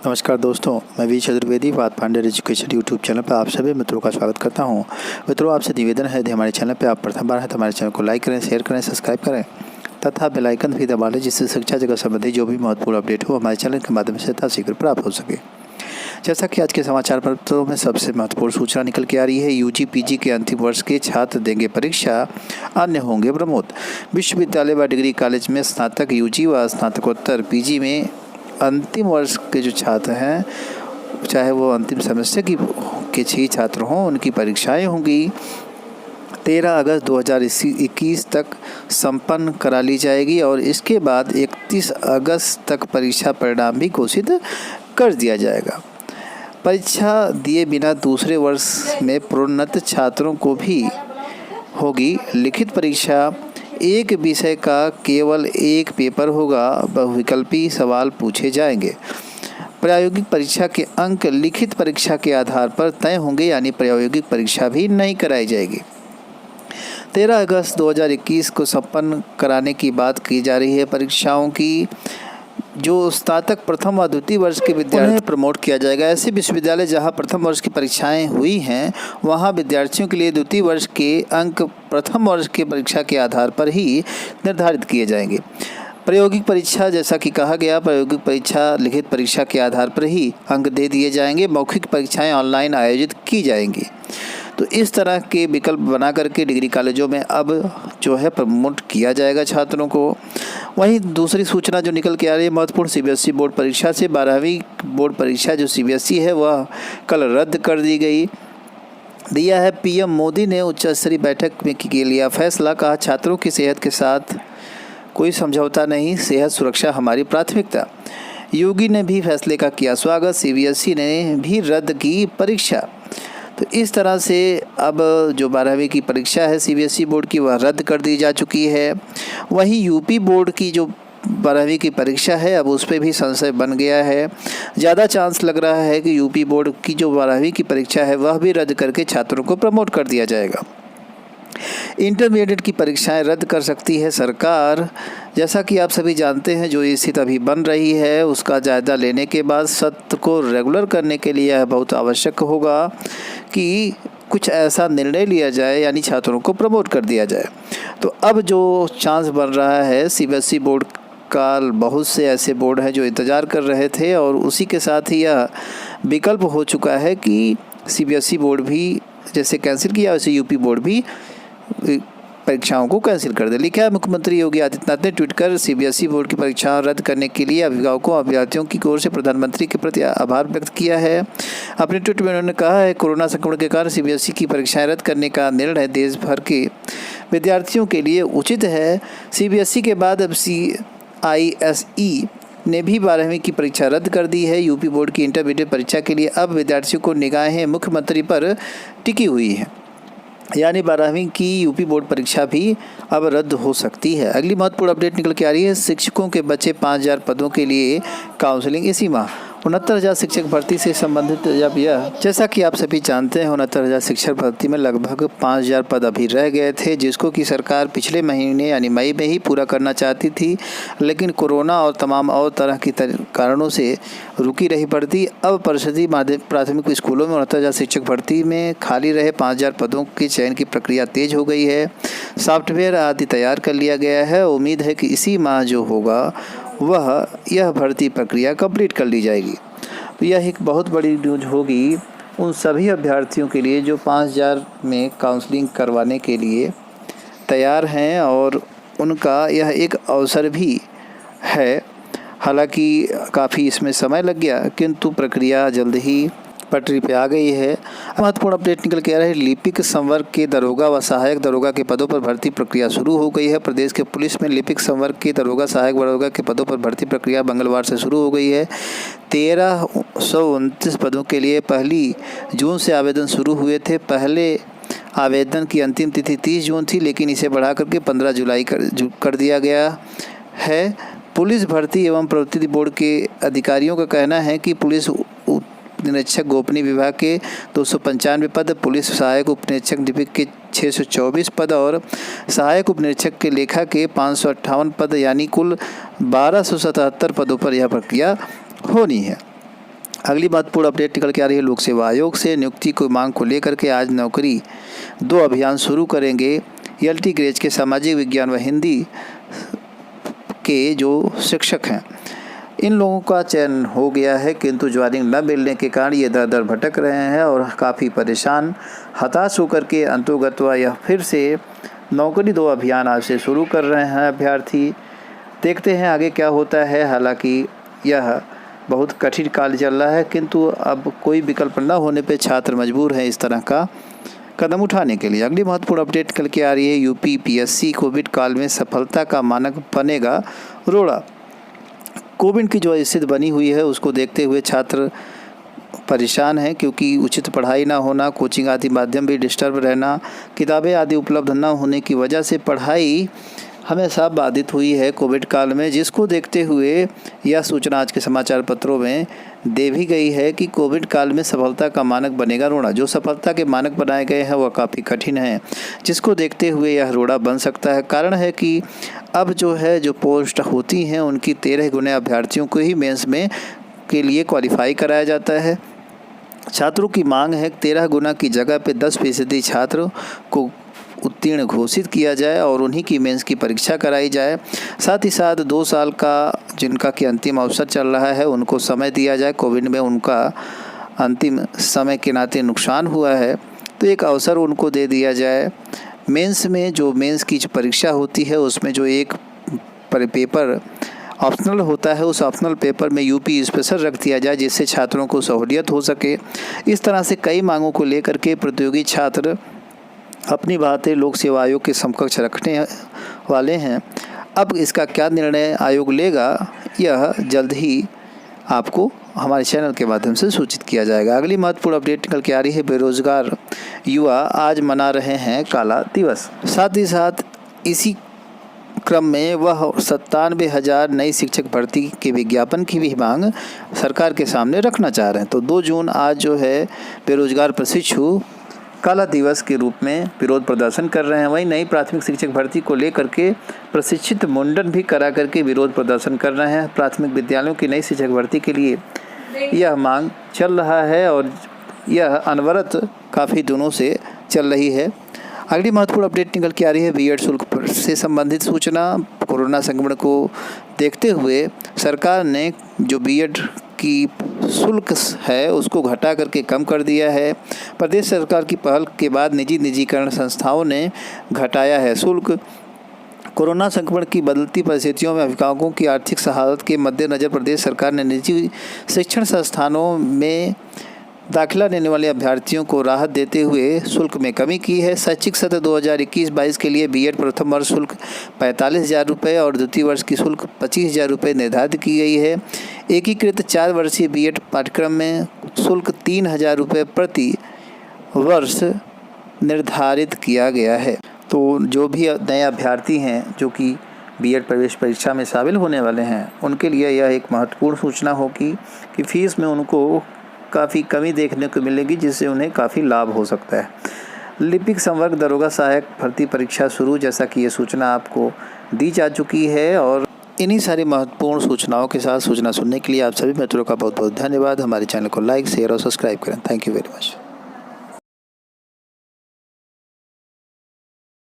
नमस्कार दोस्तों, मैं V Chaturvedi Pathfinder education YouTube channel पर आप सभी मित्रों का स्वागत करता हूं। मित्रों, आपसे निवेदन है यदि हमारे चैनल पर आप प्रथम बार हैं तो हमारे चैनल को लाइक करें, शेयर करें, सब्सक्राइब करें तथा बेल आइकन भी दबा लें, जिससे शिक्षा जगत संबंधी जो भी महत्वपूर्ण अपडेट हो हमारे चैनल के माध्यम से यथाशीघ्र प्राप्त हो सके। जैसा कि आज के समाचार पत्रों में सबसे महत्वपूर्ण सूचना निकल के आ रही है, यूजी पीजी के अंतिम वर्ष के छात्र देंगे परीक्षा, अन्य होंगे प्रमोद। विश्वविद्यालय व डिग्री कॉलेज में स्नातक यूजी व स्नातकोत्तर पीजी में अंतिम वर्ष के जो छात्र हैं, चाहे वो अंतिम सेमेस्टर के 6 छात्र हों, उनकी परीक्षाएं होंगी 13 अगस्त 2021 तक संपन्न करा ली जाएगी और इसके बाद 31 अगस्त तक परीक्षा परिणाम भी घोषित कर दिया जाएगा। परीक्षा दिए बिना दूसरे वर्ष में प्रोन्नत छात्रों को भी होगी लिखित परीक्षा। एक विषय का केवल एक पेपर होगा, बहुविकल्पी सवाल पूछे जाएंगे। प्रायोगिक परीक्षा के अंक लिखित परीक्षा के आधार पर तय होंगे, यानी प्रायोगिक परीक्षा भी नहीं कराई जाएगी। 13 अगस्त 2021 को संपन्न कराने की बात की जा रही है। परीक्षाओं की जो स्नातक प्रथम व द्वितीय वर्ष के विद्यार्थी प्रमोट किया जाएगा। ऐसे विश्वविद्यालय जहां प्रथम वर्ष की परीक्षाएं हुई हैं, वहां विद्यार्थियों के लिए द्वितीय वर्ष के अंक प्रथम वर्ष की परीक्षा के आधार पर ही निर्धारित किए जाएंगे। प्रायोगिक परीक्षा, जैसा कि कहा गया, प्रायोगिक परीक्षा लिखित परीक्षा के आधार पर ही अंक दे दिए जाएंगे। मौखिक परीक्षाएं ऑनलाइन आयोजित की जाएंगी। तो इस तरह के विकल्प बना करके डिग्री कॉलेजों में अब जो है प्रमोट किया जाएगा छात्रों को। वहीं दूसरी सूचना जो निकल के आ रही है महत्वपूर्ण, सीबीएसई बोर्ड परीक्षा से 12वीं बोर्ड परीक्षा जो सीबीएसई है वह कल रद्द कर दी गई। दिया है पीएम मोदी ने उच्च स्तरीय बैठक में के लिया फैसला। कहा, छात्रों की सेहत के साथ कोई समझौता नहीं, सेहत सुरक्षा हमारी प्राथमिकता। योगी ने भी फैसले का किया स्वागत। सीबीएसई ने भी रद्द की परीक्षा। तो इस तरह से अब जो 12वीं की परीक्षा है सीबीएसई बोर्ड की, वह रद्द कर दी जा चुकी है। वहीं यूपी बोर्ड की जो 12वीं की परीक्षा है, अब उस पर भी संशय बन गया है। ज़्यादा चांस लग रहा है कि यूपी बोर्ड की जो 12वीं की परीक्षा है वह भी रद्द करके छात्रों को प्रमोट कर दिया जाएगा। इंटरमीडिएट की परीक्षाएं रद्द कर सकती है सरकार। जैसा कि आप सभी जानते हैं, जो स्थिति अभी बन रही है उसका जायज़ा लेने के बाद सत्र को रेगुलर करने के लिए यह बहुत आवश्यक होगा कि कुछ ऐसा निर्णय लिया जाए, यानी छात्रों को प्रमोट कर दिया जाए। तो अब जो चांस बन रहा है, सीबीएसई बोर्ड का बहुत से ऐसे बोर्ड हैं जो इंतज़ार कर रहे थे और उसी के साथ ही यह विकल्प हो चुका है कि सीबीएसई बोर्ड भी जैसे कैंसिल किया, वैसे यूपी बोर्ड भी परीक्षाओं को कैंसिल कर दे। लिखा है, मुख्यमंत्री योगी आदित्यनाथ ने ट्वीट कर सीबीएसई बोर्ड की परीक्षाएं रद्द करने के लिए अभिभावकों और अभ्यर्थियों की ओर से प्रधानमंत्री के प्रति आभार व्यक्त किया है। अपने ट्वीट में उन्होंने कहा है, कोरोना संक्रमण के कारण सीबीएसई की परीक्षाएं रद्द करने का निर्णय देश भर के विद्यार्थियों के लिए उचित है। सीबीएसई के बाद अब सीआईएसई ने भी 12वीं की परीक्षा रद्द कर दी है। यूपी बोर्ड की इंटरमीडिएट परीक्षा के लिए अब विद्यार्थियों को निगाहें मुख्यमंत्री पर टिकी हुई हैं, यानी 12वीं की यूपी बोर्ड परीक्षा भी अब रद्द हो सकती है। अगली महत्वपूर्ण अपडेट निकल के आ रही है, शिक्षकों के बचे 5000 पदों के लिए काउंसलिंग इसी माह। 69,000 शिक्षक भर्ती से संबंधित जब यह, जैसा कि आप सभी जानते हैं, 69,000 शिक्षक भर्ती में लगभग 5000 पद अभी रह गए थे, जिसको कि सरकार पिछले महीने यानी मई में ही पूरा करना चाहती थी, लेकिन कोरोना और तमाम और तरह की कारणों से रुकी रही भर्ती। अब परिषदीय प्राथमिक स्कूलों में 69,000 शिक्षक भर्ती में खाली रहे 5000 पदों के चयन की प्रक्रिया तेज हो गई है। सॉफ्टवेयर आदि तैयार कर लिया गया है। उम्मीद है कि इसी माह जो होगा वह यह भर्ती प्रक्रिया कंप्लीट कर ली जाएगी। तो यह एक बहुत बड़ी न्यूज़ होगी उन सभी अभ्यर्थियों के लिए जो 5000 में काउंसलिंग करवाने के लिए तैयार हैं, और उनका यह एक अवसर भी है। हालांकि काफ़ी इसमें समय लग गया, किंतु प्रक्रिया जल्द ही पटरी पे आ गई है। महत्वपूर्ण अपडेट निकल के आ रहा है, लिपिक संवर्ग के दरोगा व सहायक दरोगा के पदों पर भर्ती प्रक्रिया शुरू हो गई है। प्रदेश के पुलिस में लिपिक संवर्ग के दरोगा सहायक दरोगा के पदों पर भर्ती प्रक्रिया मंगलवार से शुरू हो गई है। 1329 पदों के लिए 1 जून से आवेदन शुरू हुए थे। पहले आवेदन की अंतिम तिथि 30 जून थी, लेकिन इसे बढ़ा करके 15 जुलाई कर दिया गया है। पुलिस भर्ती एवं प्रवृत्ति बोर्ड के अधिकारियों का कहना है कि पुलिस निरीक्षक गोपनीय विभाग के 295 पद, पुलिस सहायक उप निरीक्षक लिपिक के 624 पद और सहायक उप निरीक्षक के लेखा के 558 पद, यानी कुल 1277 पदों पर यह प्रक्रिया होनी है। अगली महत्वपूर्ण अपडेट निकल के आ रही है लोक सेवा आयोग से नियुक्ति की मांग को लेकर के आज नौकरी 2 अभियान शुरू करेंगे। एलटी ग्रेड के सामाजिक विज्ञान व हिंदी के जो शिक्षक हैं इन लोगों का चयन हो गया है, किंतु ज्वाइनिंग न मिलने के कारण ये दर दर भटक रहे हैं और काफ़ी परेशान हताश होकर के अंतोगत्वा यह फिर से नौकरी 2 अभियान आज से शुरू कर रहे हैं अभ्यर्थी। देखते हैं आगे क्या होता है। हालांकि यह बहुत कठिन काल चल रहा है, किंतु अब कोई विकल्प न होने पे छात्र मजबूर हैं इस तरह का कदम उठाने के लिए। अगली महत्वपूर्ण अपडेट कल के आ रही है यूपी पीएससी कोविड काल में सफलता का मानक बनेगा रोड़ा। कोविड की जो स्थिति बनी हुई है उसको देखते हुए छात्र परेशान हैं, क्योंकि उचित पढ़ाई ना होना, कोचिंग आदि माध्यम भी डिस्टर्ब रहना, किताबें आदि उपलब्ध न होने की वजह से पढ़ाई हमेशा बाधित हुई है कोविड काल में, जिसको देखते हुए यह सूचना आज के समाचार पत्रों में दे भी गई है कि कोविड काल में सफलता का मानक बनेगा रोड़ा। जो सफलता के मानक बनाए गए हैं वह काफ़ी कठिन हैं, जिसको देखते हुए यह रोड़ा बन सकता है। कारण है कि अब जो पोस्ट होती हैं उनकी 13 गुने अभ्यर्थियों को ही मेंस में के लिए क्वालिफाई कराया जाता है। छात्रों की मांग है 13 गुना की जगह पे 10% छात्र को उत्तीर्ण घोषित किया जाए और उन्हीं की मेंस की परीक्षा कराई जाए। साथ ही साथ 2 साल का जिनका कि अंतिम अवसर चल रहा है उनको समय दिया जाए। कोविड में उनका अंतिम समय के नाते नुकसान हुआ है, तो एक अवसर उनको दे दिया जाए। मेंस में जो मेंस की जो परीक्षा होती है उसमें जो एक पेपर ऑप्शनल होता है, उस ऑप्शनल पेपर में यूपी स्पेशल रख दिया जाए, जिससे छात्रों को सहूलियत हो सके। इस तरह से कई मांगों को लेकर के प्रतियोगी छात्र अपनी बातें लोक सेवा आयोग के समकक्ष रखने वाले हैं। अब इसका क्या निर्णय आयोग लेगा यह जल्द ही आपको हमारे चैनल के माध्यम से सूचित किया जाएगा। अगली महत्वपूर्ण अपडेट निकल के आ रही है बेरोजगार युवा आज मना रहे हैं काला दिवस। साथ ही साथ इसी क्रम में वह 97,000 नई शिक्षक भर्ती के विज्ञापन की भी मांग सरकार के सामने रखना चाह रहे हैं। तो 2 जून आज जो है बेरोजगार प्रशिक्षु काला दिवस के रूप में विरोध प्रदर्शन कर रहे हैं। वहीं नई प्राथमिक शिक्षक भर्ती को लेकर के प्रशिक्षित मुंडन भी करा करके विरोध प्रदर्शन कर रहे हैं। प्राथमिक विद्यालयों की नई शिक्षक भर्ती के लिए यह मांग चल रहा है और यह अनवरत काफ़ी दिनों से चल रही है। अगली महत्वपूर्ण अपडेट निकल के आ रही है बीएड शुल्क से संबंधित सूचना। कोरोना संक्रमण को देखते हुए सरकार ने जो बीएड की शुल्क है उसको घटा करके कम कर दिया है। प्रदेश सरकार की पहल के बाद निजीकरण संस्थाओं ने घटाया है शुल्क। कोरोना संक्रमण की बदलती परिस्थितियों में अभिभावकों की आर्थिक सहायता के मद्देनज़र प्रदेश सरकार ने निजी शिक्षण संस्थानों में दाखिला लेने वाले अभ्यर्थियों को राहत देते हुए शुल्क में कमी की है। शैक्षिक सत्र 2021-22 के लिए बीएड प्रथम वर्ष शुल्क 45,000 रुपये और द्वितीय वर्ष की शुल्क 25,000 रुपये निर्धारित की गई है। एकीकृत 4 वर्षीय बीएड पाठ्यक्रम में शुल्क 3,000 रुपये प्रति वर्ष निर्धारित किया गया है। तो जो भी नए अभ्यर्थी हैं जो कि बीएड प्रवेश परीक्षा में शामिल होने वाले हैं उनके लिए यह एक महत्वपूर्ण सूचना होगी कि फीस में उनको काफ़ी कमी देखने को मिलेगी, जिससे उन्हें काफ़ी लाभ हो सकता है। लिपिक संवर्ग दरोगा सहायक भर्ती परीक्षा शुरू, जैसा कि ये सूचना आपको दी जा चुकी है। और इन्हीं सारी महत्वपूर्ण सूचनाओं के साथ सूचना सुनने के लिए आप सभी मित्रों का बहुत बहुत धन्यवाद। हमारे चैनल को लाइक, शेयर और सब्सक्राइब करें। Thank you very much.